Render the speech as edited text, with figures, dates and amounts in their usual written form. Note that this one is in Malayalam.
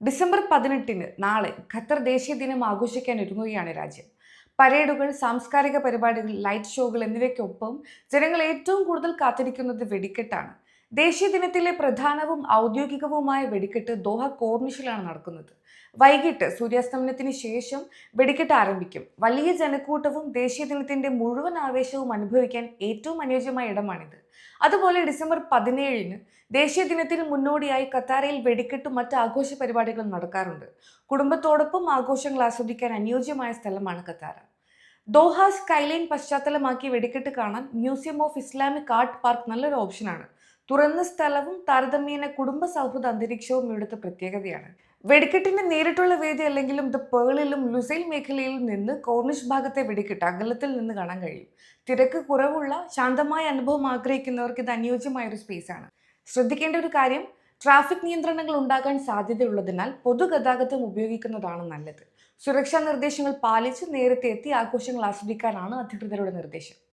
ഡിസംബർ 18-ന് നാളെ ഖത്തർ ദേശീയ ദിനം ആഘോഷിക്കാൻ ഒരുങ്ങുകയാണ് രാജ്യം. പരേഡുകൾ, സാംസ്കാരിക പരിപാടികൾ, ലൈറ്റ് ഷോകൾ എന്നിവയ്ക്കൊപ്പം ജനങ്ങൾ ഏറ്റവും കൂടുതൽ കാത്തിരിക്കുന്നത് വെടിക്കെട്ടാണ്. ദേശീയ ദിനത്തിലെ പ്രധാനവും ഔദ്യോഗികവുമായ വെടിക്കെട്ട് ദോഹ കോർണിഷിലാണ് നടക്കുന്നത്. വൈകിട്ട് സൂര്യാസ്തമനത്തിന് ശേഷം വെടിക്കെട്ട് ആരംഭിക്കും. വലിയ ജനക്കൂട്ടവും ദേശീയ ദിനത്തിന്റെ മുഴുവൻ ആവേശവും അനുഭവിക്കാൻ ഏറ്റവും അനുയോജ്യമായ ഇടമാണിത്. അതുപോലെ ഡിസംബർ 17-ന് ദേശീയ ദിനത്തിന് മുന്നോടിയായി ഖത്താരയിൽ വെടിക്കെട്ടും മറ്റ് ആഘോഷ പരിപാടികളും നടക്കാറുണ്ട്. കുടുംബത്തോടൊപ്പം ആഘോഷങ്ങൾ ആസ്വദിക്കാൻ അനുയോജ്യമായ സ്ഥലമാണ് ഖത്താര. ദോഹ സ്കൈലൈൻ പശ്ചാത്തലമാക്കി വെടിക്കെട്ട് കാണാൻ museum of Islamic art park നല്ലൊരു ഓപ്ഷനാണ്. തുറന്ന സ്ഥലവും താരതമ്യേന കുടുംബ സൗഹൃദ അന്തരീക്ഷവും ഇവിടുത്തെ പ്രത്യേകതയാണ്. വെടിക്കെട്ടിന്റെ നേരിട്ടുള്ള വേദി അല്ലെങ്കിലും ദ പേളിലും ലുസൈൽ മേഖലയിൽ നിന്ന് കോർണിഷ് ഭാഗത്തെ വെടിക്കെട്ട് അകലത്തിൽ നിന്ന് കാണാൻ കഴിയും. തിരക്ക് കുറവുള്ള ശാന്തമായ അനുഭവം ആഗ്രഹിക്കുന്നവർക്ക് ഇത് അനുയോജ്യമായ ഒരു സ്പേസാണ്. ശ്രദ്ധിക്കേണ്ട ഒരു കാര്യം, ട്രാഫിക് നിയന്ത്രണങ്ങൾ ഉണ്ടാകാൻ സാധ്യതയുള്ളതിനാൽ പൊതുഗതാഗതം ഉപയോഗിക്കുന്നതാണ് നല്ലത്. സുരക്ഷാ നിർദ്ദേശങ്ങൾ പാലിച്ച് നേരത്തെ എത്തി ആഘോഷങ്ങൾ ആസ്വദിക്കാനാണ് അധികൃതരുടെ നിർദ്ദേശം.